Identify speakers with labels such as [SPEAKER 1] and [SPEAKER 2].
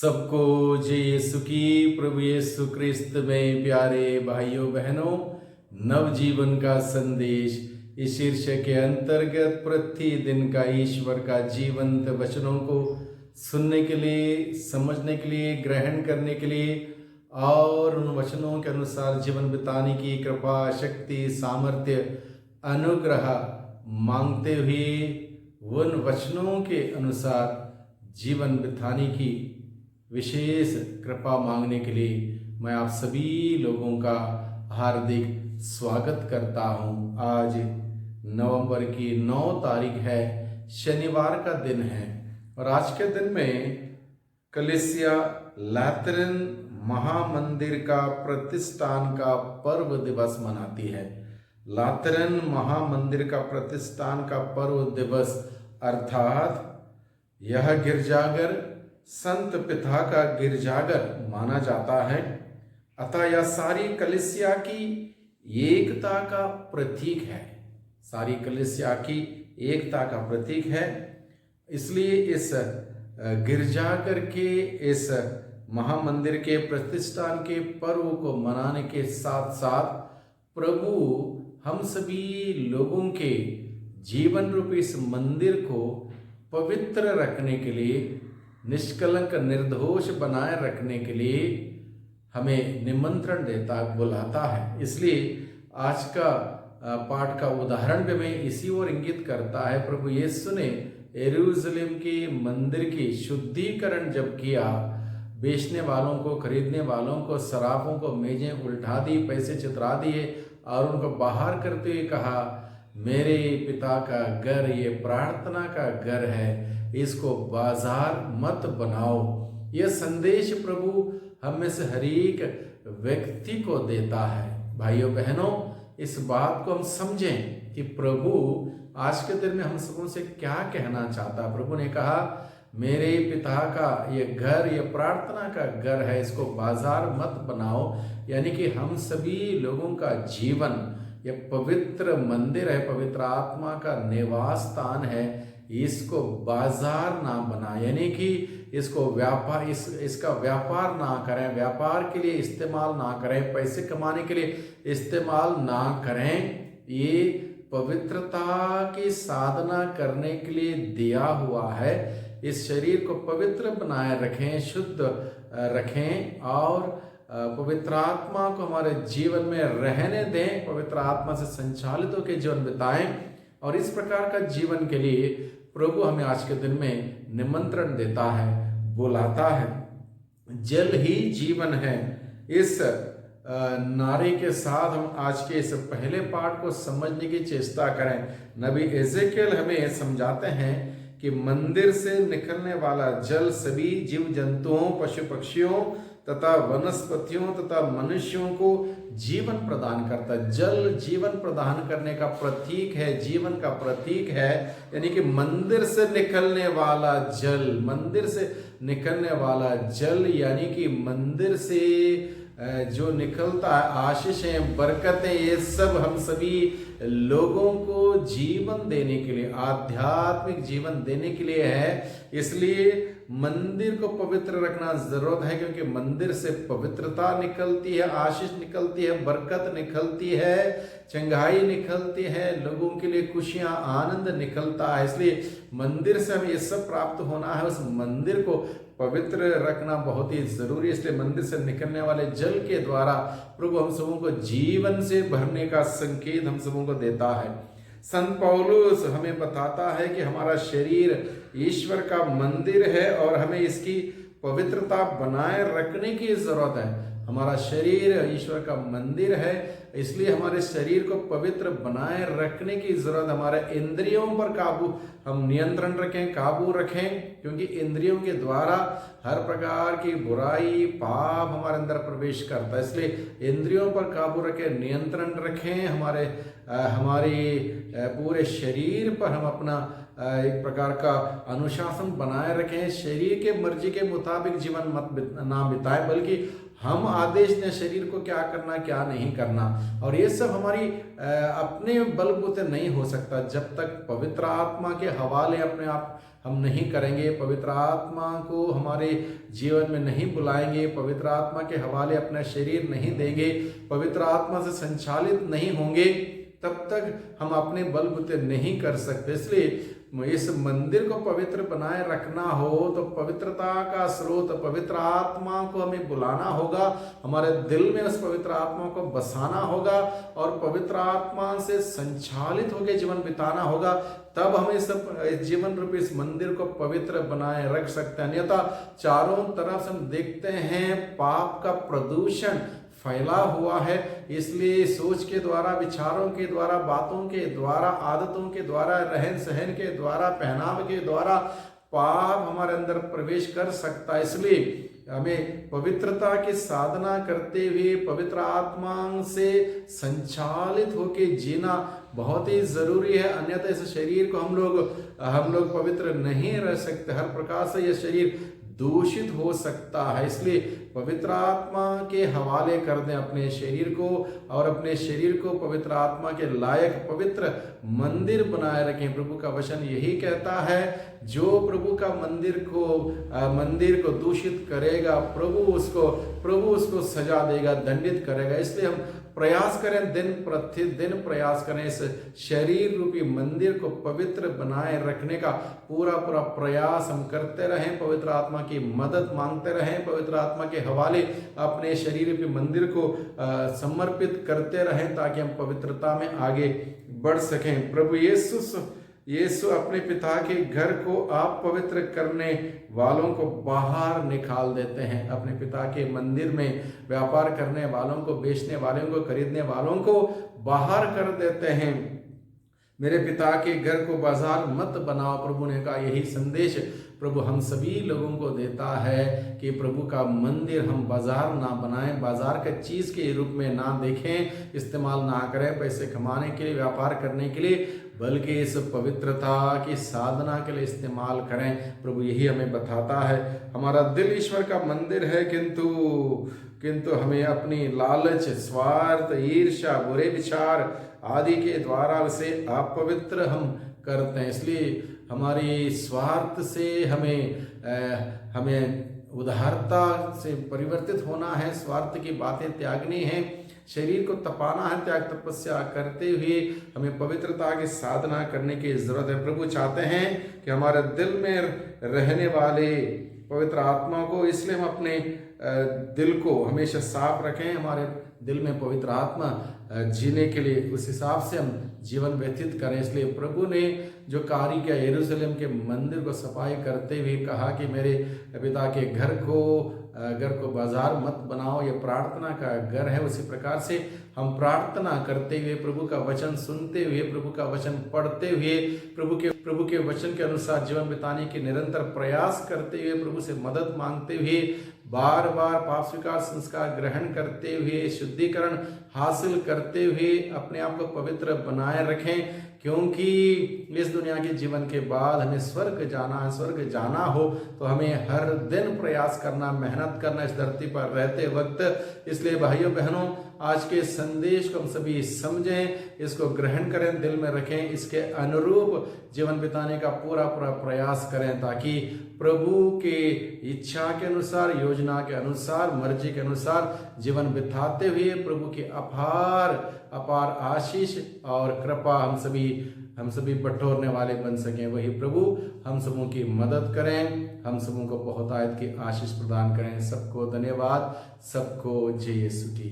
[SPEAKER 1] सबको जय यीशु की। प्रभु यीशु क्रिस्त में प्यारे भाइयों बहनों, नवजीवन का संदेश इस शीर्षक के अंतर्गत प्रतिदिन का ईश्वर का जीवंत वचनों को सुनने के लिए, समझने के लिए, ग्रहण करने के लिए और उन वचनों के अनुसार जीवन बिताने की कृपा, शक्ति, सामर्थ्य, अनुग्रह मांगते हुए उन वचनों के अनुसार जीवन बिताने की विशेष कृपा मांगने के लिए मैं आप सभी लोगों का हार्दिक स्वागत करता हूं। आज नवंबर की 9 तारीख है, शनिवार का दिन है और आज के दिन में कलीसिया लैतरन महामंदिर का प्रतिष्ठान का पर्व दिवस मनाती है। लैतरन महामंदिर का प्रतिष्ठान का पर्व दिवस अर्थात यह गिरजाघर संत पिता का गिरजाघर माना जाता है, अतः यह सारी कलीसिया की एकता का प्रतीक है। सारी कलीसिया की एकता का प्रतीक है। इसलिए इस गिरजाघर के, इस महामंदिर के प्रतिष्ठान के पर्व को मनाने के साथ साथ प्रभु हम सभी लोगों के जीवन रूपी इस मंदिर को पवित्र रखने के लिए, निष्कलंक निर्दोष बनाए रखने के लिए हमें निमंत्रण देता, बुलाता है। इसलिए आज का पाठ का उदाहरण भी हमें इसी ओर इंगित करता है। प्रभु यीशु ने यरूशलेम के मंदिर की शुद्धिकरण जब किया, बेचने वालों को, खरीदने वालों को, सराफों को मेजें उल्टा दी, पैसे चितरा दिए और उनको बाहर करते हुए कहा, मेरे पिता का घर ये प्रार्थना का घर है, इसको बाजार मत बनाओ। यह संदेश प्रभु हम में से हर एक व्यक्ति को देता है। भाइयों बहनों, इस बात को हम समझें कि प्रभु आज के दिन में हम सबों से क्या कहना चाहता है। प्रभु ने कहा, मेरे पिता का ये घर, ये प्रार्थना का घर है, इसको बाजार मत बनाओ। यानी कि हम सभी लोगों का जीवन ये पवित्र मंदिर है, पवित्र आत्मा का निवास स्थान है, इसको बाजार ना बनाए। यानी कि इसको व्यापार, इसका व्यापार ना करें, व्यापार के लिए इस्तेमाल ना करें, पैसे कमाने के लिए इस्तेमाल ना करें। ये पवित्रता की साधना करने के लिए दिया हुआ है। इस शरीर को पवित्र बनाए रखें, शुद्ध रखें और पवित्र आत्मा को हमारे जीवन में रहने दें, पवित्र आत्मा से संचालित होकर जीवन बिताएं। और इस प्रकार का जीवन के लिए प्रभु हमें आज के दिन में निमंत्रण देता है, बुलाता है। जल ही जीवन है। इस नारे के साथ हम आज के इस पहले पाठ को समझने की चेष्टा करें। नबी एजेकियल हमें समझाते हैं कि मंदिर से निकलने वाला जल सभी जीव जंतुओं, पशु पक्षियों तथा वनस्पतियों तथा मनुष्यों को जीवन प्रदान करता है। जल जीवन प्रदान करने का प्रतीक है, जीवन का प्रतीक है। यानी कि मंदिर से निकलने वाला जल, मंदिर से निकलने वाला जल यानी कि मंदिर से जो निकलता है, आशीषें, बरकतें, ये सब हम सभी लोगों को जीवन देने के लिए, आध्यात्मिक जीवन देने के लिए है। इसलिए मंदिर को पवित्र रखना जरूरत है, क्योंकि मंदिर से पवित्रता निकलती है, आशीष निकलती है, बरकत निकलती है, चंगाई निकलती है, लोगों के लिए खुशियां, आनंद निकलता है। इसलिए मंदिर से हमें ये सब प्राप्त होना है। उस मंदिर को पवित्र रखना बहुत ही जरूरी है। इसलिए मंदिर से निकलने वाले जल के द्वारा प्रभु हम सबों को जीवन से भरने का संकेत हम सबों को देता है। संत पौलुस हमें बताता है कि हमारा शरीर ईश्वर का मंदिर है और हमें इसकी पवित्रता बनाए रखने की जरूरत है। हमारा शरीर ईश्वर का मंदिर है, इसलिए हमारे शरीर को पवित्र बनाए रखने की जरूरत। हमारे इंद्रियों पर काबू, हम नियंत्रण रखें, काबू रखें, क्योंकि इंद्रियों के द्वारा हर प्रकार की बुराई, पाप हमारे अंदर प्रवेश करता है। इसलिए इंद्रियों पर काबू रखें, नियंत्रण रखें। हमारे पूरे शरीर पर हम अपना एक प्रकार का अनुशासन बनाए रखें, शरीर के मर्जी के मुताबिक जीवन ना बिताएं, बल्कि हम आदेश दें शरीर को क्या करना क्या नहीं करना। और ये सब हमारी अपने बलबूते नहीं हो सकता जब तक पवित्र आत्मा के हवाले अपने आप हम नहीं करेंगे, पवित्र आत्मा को हमारे जीवन में नहीं बुलाएंगे, पवित्र आत्मा के हवाले अपना शरीर नहीं देंगे, पवित्र आत्मा से संचालित नहीं होंगे, तब तक हम अपने बलबूते नहीं कर सकते। इसलिए इस मंदिर को पवित्र बनाए रखना हो तो पवित्रता का स्रोत पवित्र आत्मा को हमें बुलाना होगा, हमारे दिल में उस पवित्र आत्मा को बसाना होगा और पवित्र आत्मा से संचालित होकर जीवन बिताना होगा। तब हम इस जीवन रूपी इस मंदिर को पवित्र बनाए रख सकते हैं। अन्यथा चारों तरफ से हम देखते हैं पाप का प्रदूषण फैला हुआ है। इसलिए सोच के द्वारा, विचारों के द्वारा, बातों के द्वारा, आदतों के द्वारा, रहन सहन के द्वारा, पहनाव के द्वारा पाप हमारे अंदर प्रवेश कर सकता है। इसलिए हमें पवित्रता की साधना करते हुए पवित्र आत्मा से संचालित होकर जीना बहुत ही जरूरी है। अन्यथा इस शरीर को हम लोग पवित्र नहीं रह सकते। हर प्रकार से यह शरीर दूषित हो सकता है। इसलिए पवित्र आत्मा के हवाले कर दें अपने शरीर को और अपने शरीर को पवित्र आत्मा के लायक पवित्र मंदिर बनाए रखें। प्रभु का वचन यही कहता है, जो प्रभु का मंदिर को दूषित करेगा प्रभु उसको सजा देगा, दंडित करेगा। इसलिए हम प्रयास करें, दिन प्रतिदिन प्रयास करें, इस शरीर रूपी मंदिर को पवित्र बनाए रखने का पूरा प्रयास हम करते रहें। पवित्र आत्मा की मदद मांगते रहें, पवित्र आत्मा के हवाले अपने शरीर रूपी मंदिर को समर्पित करते रहें ताकि हम पवित्रता में आगे बढ़ सकें। प्रभु यीशु अपने पिता के घर को आप पवित्र करने वालों को बाहर निकाल देते हैं। अपने पिता के मंदिर में व्यापार करने वालों को, बेचने वालों को, खरीदने वालों को बाहर कर देते हैं। मेरे पिता के घर को बाजार मत बनाओ। प्रभु ने कहा, यही संदेश प्रभु हम सभी लोगों को देता है कि प्रभु का मंदिर हम बाजार ना बनाएं, बाजार का चीज के रूप में ना देखें, इस्तेमाल ना करें पैसे कमाने के लिए, व्यापार करने के लिए, बल्कि इस पवित्रता की साधना के लिए इस्तेमाल करें। प्रभु यही हमें बताता है। हमारा दिल ईश्वर का मंदिर है, किंतु हमें अपनी लालच, स्वार्थ, ईर्ष्या, बुरे विचार आदि के द्वारा उसे अपवित्र हम करते हैं। इसलिए हमारी स्वार्थ से हमें उदारता से परिवर्तित होना है, स्वार्थ की बातें त्यागनी है, शरीर को तपाना है, त्याग तपस्या करते हुए हमें पवित्रता की साधना करने की जरूरत है। प्रभु चाहते हैं कि हमारे दिल में रहने वाले पवित्र आत्मा को, इसलिए हम अपने दिल को हमेशा साफ रखें, हमारे दिल में पवित्र आत्मा जीने के लिए उस हिसाब से हम जीवन व्यतीत करें। इसलिए प्रभु ने जो कार्य किया, यरूशलेम के मंदिर को सफाई करते हुए कहा कि मेरे पिता के घर को बाजार मत बनाओ, ये प्रार्थना का घर है। उसी प्रकार से हम प्रार्थना करते हुए, प्रभु का वचन सुनते हुए, प्रभु का वचन पढ़ते हुए, प्रभु के वचन के अनुसार जीवन बिताने के निरंतर प्रयास करते हुए, प्रभु से मदद मांगते हुए, बार बार पाप स्वीकार संस्कार ग्रहण करते हुए, शुद्धिकरण हासिल करते हुए अपने आप को पवित्र बनाए रखें। क्योंकि इस दुनिया के जीवन के बाद हमें स्वर्ग जाना है। स्वर्ग जाना हो तो हमें हर दिन प्रयास करना, मेहनत करना इस धरती पर रहते वक्त। इसलिए भाइयों बहनों, आज के संदेश को हम सभी समझें, इसको ग्रहण करें, दिल में रखें, इसके अनुरूप जीवन बिताने का पूरा प्रयास करें ताकि प्रभु के इच्छा के अनुसार, योजना के अनुसार, मर्जी के अनुसार जीवन बिताते हुए प्रभु की अपार आशीष और कृपा हम सभी बटोरने वाले बन सकें। वही प्रभु हम सबों की मदद करें, हम सबों को बहुतायत की आशीष प्रदान करें। सबको धन्यवाद, सबको जय यीशु की।